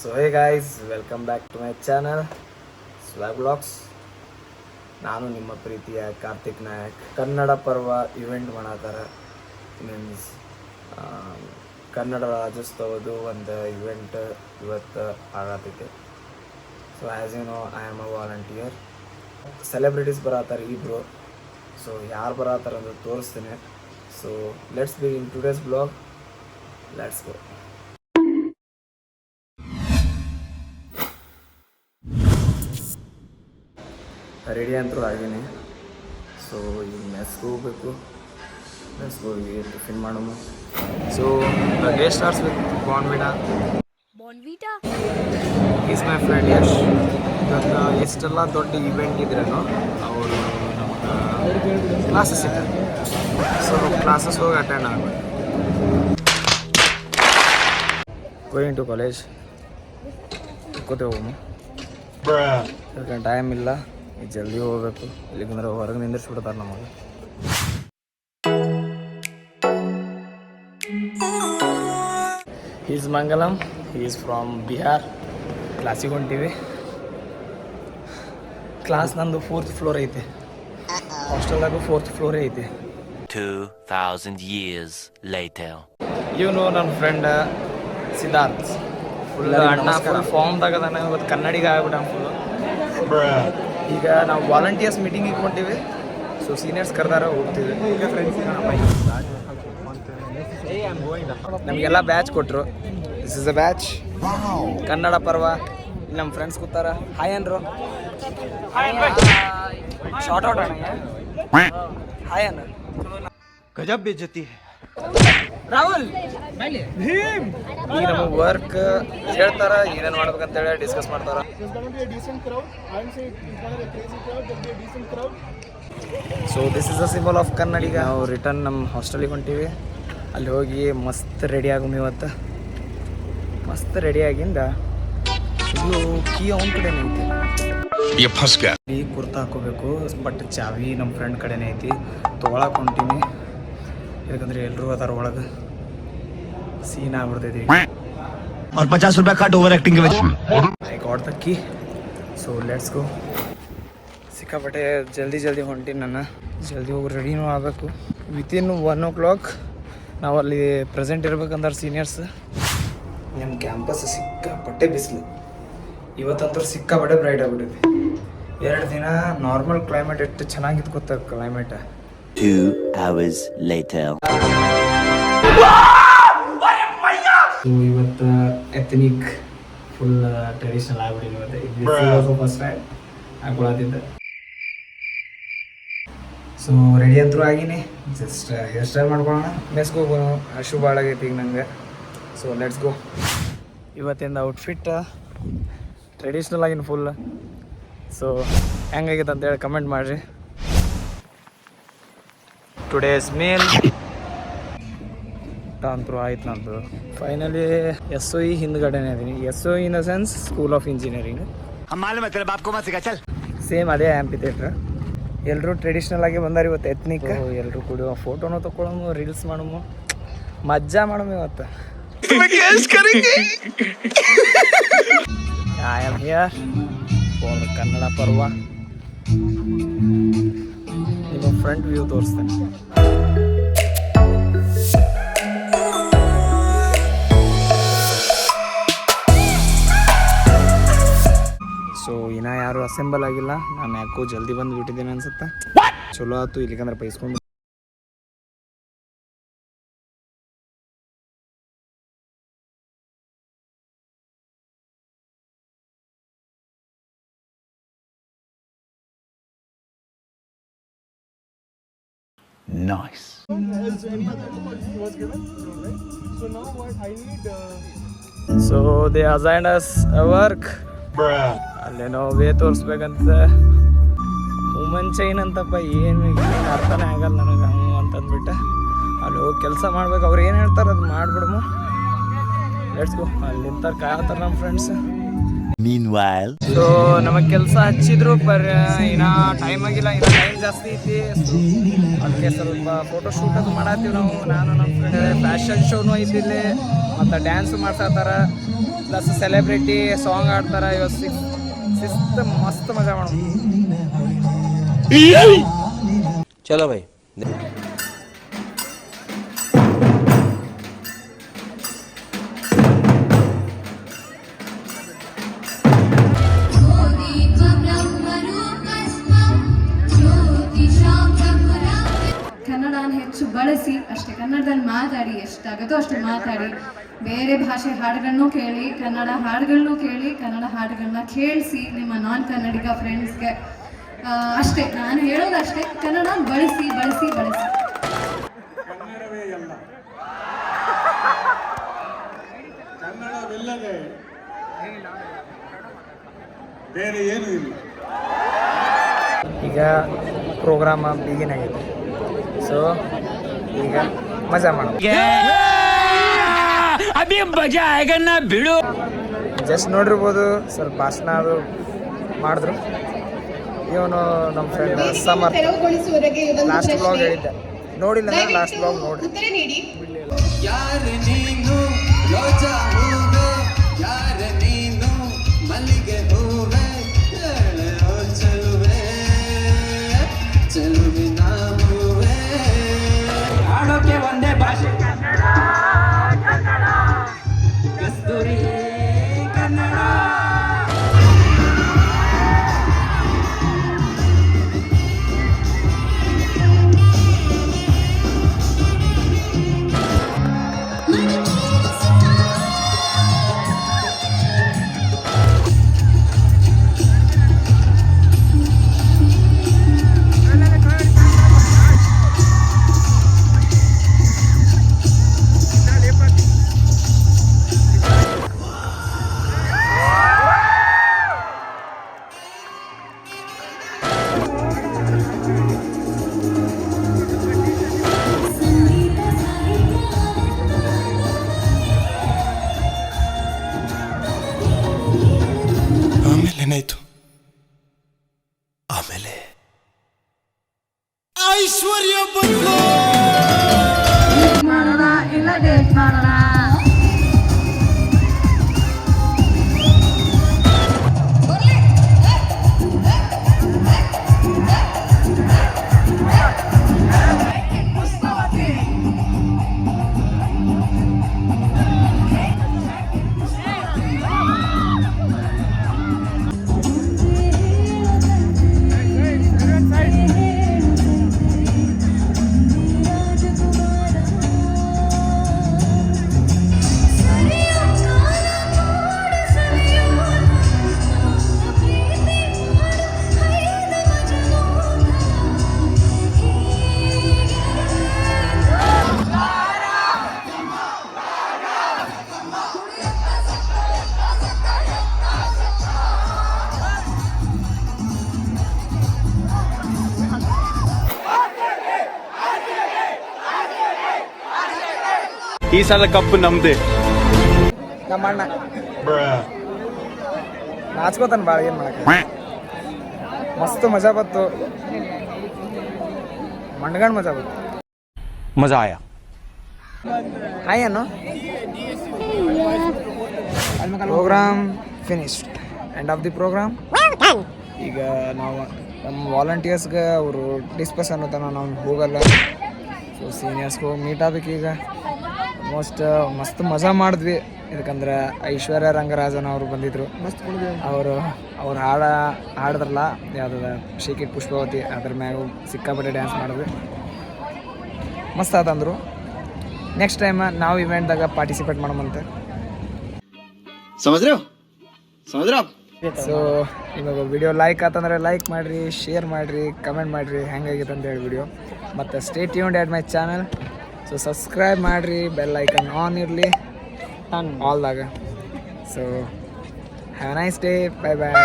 So hey guys, welcome back to my channel swag vlogs. ನಾನು ನಿಮ್ಮ ಪ್ರೀತಿಯ Karthik Nayak. Kannada Parva event ಮಾಡತ್ತಾರ. ಮೀನ್ಸ್ ಕನ್ನಡ ರಾಜ್ಯೋತ್ಸವದ್ದು ಒಂದು ಇವೆಂಟ್ ಇವತ್ತು ಆಗತೈತೆ. So as you know, I am a volunteer. Celebrities ಬರತ್ತಾರೆ ಇಬ್ಬರು. ಸೊ ಯಾರು ಬರತ್ತಾರ ಅಂತ ತೋರಿಸ್ತೀನಿ. So let's be in today's vlog. Let's go. Ready ಅಂತೂ ಆಗೀನಿ. ಸೊ ಈಗ ಮೆಸ್ಗೆ ಹೋಗ್ಬೇಕು. ಮೆಸ್ಗೆ ಹೋಗಿ ಟಿಫಿನ್ ಮಾಡೋಣ. So day starts with Bournvita. Is my friend Yash. ಇವಾಗ ಎಷ್ಟೆಲ್ಲ ದೊಡ್ಡ ಇವೆಂಟ್ ಇದ್ರೂ ಅವರು ನಮಗೆ ಕ್ಲಾಸಸ್ ಇದೆ. ಸೊ ಕ್ಲಾಸಸ್ ಹೋಗಿ ಅಟೆಂಡ್ ಆಗಬೇಕು. Going to college. ಕೂತೆ ಹೋಗೋಣ. ಯಾಕಂದ್ರೆ ಟೈಮ್ ಇಲ್ಲ, ಜಲ್ದಿ ಹೋಗ್ಬೇಕು. ಇಲ್ಲಿಗಂದ್ರೆ ಹೊರಗೆ ನಿಂದಿರ್ಸ್ಬಿಡ್ತಾರೆ ನಮಗೆ. Is Mangalam. Is from Bihar. ಕ್ಲಾಸಿಗೆ ಹೊಂಟೀವಿ. ಕ್ಲಾಸ್ ನಂದು 4th ಫ್ಲೋರ್ ಐತೆ. ಹಾಸ್ಟೆಲ್ದಾಗೂ 4th ಫ್ಲೋರೇ ಐತೆ. 2000 years later. ಇವನು ನನ್ನ ಫ್ರೆಂಡ್ ಸಿದ್ಧಾರ್ಥ್. ಫುಲ್ ಅಣ್ಣ ಫುಲ್ ಫಾರ್ಮ್ದಾಗ ಅದಾನೆ. ಇವತ್ತು ಕನ್ನಡಿಗ ಆಗ್ಬಿಟ್ಟ ಫುಲ್ಲು. ಈಗ ನಾವು ವಾಲಂಟಿಯರ್ಸ್ ಮೀಟಿಂಗಿಗೆ ಹೊಂಟೀವಿ. ಸೊ ಸೀನಿಯರ್ಸ್ ಕರೆದಾರ, ಹೋಗ್ತೀವಿ. ನಮಗೆಲ್ಲ ಬ್ಯಾಚ್ ಕೊಟ್ಟರು. This is a batch Kannada Parva. ಇಲ್ಲಿ ನಮ್ಮ ಫ್ರೆಂಡ್ಸ್ ಕೂತಾರ. ಹಾಯ್ ಅನ್ರು. ಶಾರ್ಟ್ ಔಟ್ ಅಣ್ಣ. ಹಾಯ್ ಅನ್ನ. ಗಜಬ್ ಬೇಜತಿ ರಾಹುಲ್ ಈಗ ನಮಗೆ ವರ್ಕ್ ಹೇಳ್ತಾರ, ಏನೇನು ಮಾಡ್ಬೇಕಂತೇಳಿ ಡಿಸ್ಕಸ್ ಮಾಡ್ತಾರ. So this is a symbol of Kannadiga. ನಾವು ರಿಟರ್ನ್ ನಮ್ಮ ಹಾಸ್ಟೆಲಿಗೆ ಹೊಂಟೀವಿ. ಅಲ್ಲಿ ಹೋಗಿ ಮಸ್ತ್ ರೆಡಿ ಆಗುಮ್ ಇವತ್ತು. ಮಸ್ತ್ ರೆಡಿ ಆಗಿಂದ ಇದು ಕೀ ಅವನ ಕಡೆನೇ ಐತಿ. ಈ ಕುರ್ತಾ ಹಾಕೋಬೇಕು. ಬಟ್ ಚಾವಿ ನಮ್ಮ ಫ್ರೆಂಡ್ ಕಡೆನೇ ಐತಿ. ತೊಗೊಳಕ್ಕೆ ಹೊಂಟೀನಿ. ಯಾಕಂದ್ರೆ ಎಲ್ಲರೂ ಅದಾರ ಒಳಗೆ. ಸೀನ್ ಆಗ್ಬಿಡ್ತೈತಿ. और 50 रुपया कट ओवर एक्टिंग के वजह I got the key. So let's go. ಸಿಕ್ಕಾಪಟ್ಟೆ ಜಲ್ದಿ ಹೊಂಟೀನಿ ನಾನು. ಜಲ್ದಿ ಹೋಗಿ ರೆಡಿನೂ ಆಗಬೇಕು. ವಿತಿನ್ 1 o'clock ನಾವು ಅಲ್ಲಿ ಪ್ರೆಸೆಂಟ್ ಇರ್ಬೇಕಂದ್ರೆ ಸೀನಿಯರ್ಸ್. ನಮ್ಮ ಕ್ಯಾಂಪಸ್ ಸಿಕ್ಕಾಪಟ್ಟೆ ಬಿಸಿಲು. ಇವತ್ತಂತೂ ಸಿಕ್ಕಾಪಟ್ಟೆ ಬ್ರೈಟ್ ಆಗ್ಬಿಟ್ಟೈತಿ. 2 ದಿನ ನಾರ್ಮಲ್ ಕ್ಲೈಮೇಟ್ ಎಷ್ಟು ಚೆನ್ನಾಗಿತ್ತು ಗೊತ್ತಾ ಕ್ಲೈಮೇಟ್. 2 hours later. ಇವತ್ತು ಎಥನಿಕ್ ಫುಲ್ ಟ್ರೆಡಿಷನಲ್ ಆಗ್ಬಿಟ್ಟಿದೆ. ಇವತ್ತು ಫಸ್ಟ್ ಟೈಮ್ ಹಾಕೊಳತಿದ್ದೆ. ಸೊ ರೆಡಿ ಅಂತೂ ಆಗೀನಿ. ಜಸ್ಟ್ ಹೇರ್ ಸ್ಟೈಲ್ ಮಾಡ್ಕೊಳ್ಳೋಣ. ಮೆಸ್ಗೆ ಹೋಗೋಣ. ಅಶು ಭಾಳ ಆಗೈತಿ ಈಗ ನಂಗೆ. So let's go. ಇವತ್ತಿಂದ ಔಟ್ಫಿಟ್ ಟ್ರೆಡಿಷ್ನಲ್ ಆಗಿನ ಫುಲ್. ಸೊ ಹೆಂಗಾಗೈತೆ ಅಂತೇಳಿ ಕಮೆಂಟ್ ಮಾಡಿರಿ. ಟುಡೇಸ್ ಮೇಲ್ ಅಂತೂ ಆಯ್ತು ನಂದು. ಫೈನಲಿ SOE ಹಿಂದ್ಗಡೆನೇ ಇದೀನಿ. SOE in the sense school of engineering. Same ಅದೇ ಆ್ಯಂಪಿ ಥಿಯೇಟ್ರ್. ಎಲ್ಲರೂ ಟ್ರೆಡಿಷ್ನಲ್ ಆಗಿ ಬಂದಾರ ಇವತ್ತು. ಎತ್ನಿಕ್ ಎಲ್ಲರೂ ಕೂಡ ಫೋಟೋನು ತೊಗೊಳಮು, ರೀಲ್ಸ್ ಮಾಡಮು, ಮಜ್ಜಾ ಮಾಡಮು ಇವತ್ತು. I am here for Kannada ಪರ್ವ. ನಿಮ್ಮ ಫ್ರಂಟ್ ವ್ಯೂ ತೋರಿಸ್ತೇನೆ. ಸೊ ಇನ್ನೂ ಯಾರು ಅಸೆಂಬಲ್ ಆಗಿಲ್ಲ. ನಾನು ಯಾಕೋ ಜಲ್ದಿ ಬಂದು ಬಿಟ್ಟಿದ್ದೇನೆ ಅನ್ಸುತ್ತೆ. ಚಲೋ ಆಯ್ತು. ಇಲ್ಲಿಗಂದ್ರೆ ಬೈಸ್ಕೊಂಡು nice. So they assigned us a work. ಅಲ್ಲೇನೋ ವೇ ತೋರಿಸ್ಬೇಕಂತ. ವುಮನ್ ಚೈನ್ ಅಂತಪ್ಪ. ಏನು ಅರ್ಥನೇ ಆಗಲ್ಲ ನನಗೆ. ಹಂಗೆ ಅಂತಂದ್ಬಿಟ್ಟು ಅಲ್ಲಿ ಹೋಗಿ ಕೆಲಸ ಮಾಡ್ಬೇಕು. ಅವ್ರು ಏನು ಹೇಳ್ತಾರೆ ಅದು ಮಾಡಿಬಿಡಮು. Let's go. ಅಲ್ಲಿ ನಿಂತಾರೆ ಕಾಯತ್ತಾರೆ ನಮ್ಮ ಫ್ರೆಂಡ್ಸ್. Meanwhile. ಸೊ ನಮಗೆ ಕೆಲಸ ಹಚ್ಚಿದ್ರು ಪರ್ ಇನ್ನ ಟೈಮ್ ಆಗಿಲ್ಲ, ಇನ್ನ ಟೈಮ್ ಜಾಸ್ತಿ ಐತಿ. ಅದಕ್ಕೆ ಸ್ವಲ್ಪ ಫೋಟೋ ಶೂಟ್ ಅದು ಮಾಡತ್ತೀವಿ ನಾನು ನಮ್ಮ ಫ್ರೆಂಡ್. ಫ್ಯಾಷನ್ ಶೋನು ಐತಿಲ್ಲಿ, ಮತ್ತು ಡ್ಯಾನ್ಸು ಮಾಡ್ಸತ್ತಾರ, ಪ್ಲಸ್ ಸೆಲೆಬ್ರಿಟಿ ಸಾಂಗ್ ಆಡ್ತಾರ. ಇವತ್ತು ಶಿಸ್ತು ಮಸ್ತ್ ಮಜಾ ಮಾಡೋಣ. चलो भाई. ಕನ್ನಡನ ಹೆಚ್ಚು ಬಳಸಿ ಅಷ್ಟೇ, ಕನ್ನಡದಲ್ಲಿ ಮಾತಾಡಿ, ಎಷ್ಟಾಗುತ್ತೋ ಅಷ್ಟು ಮಾತಾಡಿ. ಬೇರೆ ಭಾಷೆ ಹಾಡುಗಳನ್ನು ಕೇಳಿ, ಕನ್ನಡ ಹಾಡುಗಳನ್ನು ಕೇಳಿ, ಕನ್ನಡ ಹಾಡುಗಳನ್ನ ಕೇಳಿಸಿ ನಿಮ್ಮ ನಾನ್ ಕನ್ನಡಿಗ ಫ್ರೆಂಡ್ಸ್ಗೆ. ಅಷ್ಟೇ ನಾನು ಹೇಳೋದಷ್ಟೇ, ಕನ್ನಡ ಬಳಸಿ ಬಳಸಿ ಬಳಸಿ. ಕನ್ನಡವೇ ಎಲ್ಲ, ಕನ್ನಡವಿಲ್ಲದೆ ಬೇರೆ ಏನೂ ಇಲ್ಲ. ಈಗ ಪ್ರೋಗ್ರಾಮ್ ಬಿಗಿನ್ ಆಗೈತೆ. ಸೊ ಈಗ ಮಜಾ ಮಾಡೋಣ. ಜಸ್ಟ್ ನೋಡಿರ್ಬೋದು, ಸ್ವಲ್ಪ ಭಾಷಣ ಅದು ಮಾಡಿದ್ರು. ಇವನು ನಮ್ಮ ಫ್ರೆಂಡ್ ಸಮರ್ ಲಾಸ್ಟ್ ಬ್ಲಾಗ್ ಹೇಳಿದ್ದೆ, ನೋಡಿಲ್ಲ ಅಂದ್ರೆ ಲಾಸ್ಟ್ ಬ್ಲಾಗ್ ನೋಡಿ. ಒಂದೇ ಭಾಷೆ ಕನ್ನಡ, ಕನ್ನಡ ಕಸ್ತೂರಿ ಕನ್ನಡ. ಆಮೇಲೆ ಏನಾಯ್ತು? ಆಮೇಲೆ ಐಶ್ವರ್ಯ ಬಂತು. ಮಾಡೋಣ ಇಲ್ಲ ಡೇಟ್ ಮಾಡೋಣ. ಈ ಸಲ ಕಪ್ಪು ನಮ್ದೆ. ನಮ್ಮ ಅಣ್ಣ ನಾಚ್ಕೋತಾನ ಭಾಳ, ಏನು ಮಾಡಕ್ಕೆ. ಮಸ್ತ್ ಮಜಾ ಬಂತು, ಮಂಡ್ಗಂಡ್ ಮಜಾ ಬಂತು. ಮಜಾ ಆಯಾ. ಹಾಯ್ ಅನ್ನು programme finished, end of the programme. ಈಗ ನಾವು ನಮ್ಮ ವಾಲಂಟಿಯರ್ಸ್ಗೆ ಅವರು ಡಿಸ್ಕಸ್ ಅನ್ನೋತನ ನಾವು ಹೋಗಲ್ಲ. ಸೊ ಸೀನಿಯರ್ಸ್ಗೆ ಹೋಗಿ ಮೀಟ್ ಆಗ್ಬೇಕು. ಈಗ ಆಲ್ಮೋಸ್ಟ್ ಮಸ್ತ್ ಮಜಾ ಮಾಡಿದ್ವಿ. ಯಾಕಂದ್ರೆ ಐಶ್ವರ್ಯ ರಂಗರಾಜನ್ ಅವರು ಬಂದಿದ್ರು. ಅವ್ರು ಹಾಡಿದ್ರಲ್ಲ, ಯಾವುದದ ಶೇಕಿಟ್ ಪುಷ್ಪವತಿ, ಅದ್ರ ಮ್ಯಾಗ ಸಿಕ್ಕಾಪಟ್ಟೆ ಡ್ಯಾನ್ಸ್ ಮಾಡಿದ್ವಿ, ಮಸ್ತ್ ಆತಂದ್ರು. ನೆಕ್ಸ್ಟ್ ಟೈಮ್ ನಾವು ಇವೆಂಟ್ದಾಗ ಪಾರ್ಟಿಸಿಪೇಟ್ ಮಾಡೋಮಂತೆ. ಸೊ ಇವಾಗ ವಿಡಿಯೋ ಲೈಕ್ ಆತಂದ್ರೆ ಲೈಕ್ ಮಾಡಿರಿ, ಶೇರ್ ಮಾಡಿರಿ, ಕಮೆಂಟ್ ಮಾಡಿರಿ ಹೆಂಗಾಗಿತ್ತು ಅಂತೇಳಿ ವಿಡಿಯೋ. ಮತ್ತು stay tuned at my channel. So subscribe ಮಾಡಿರಿ, ಬೆಲ್ ಐಕನ್ ಆನ್ ಇರಲಿ ಆಲ್ದಾಗ. So have a nice day, bye bye.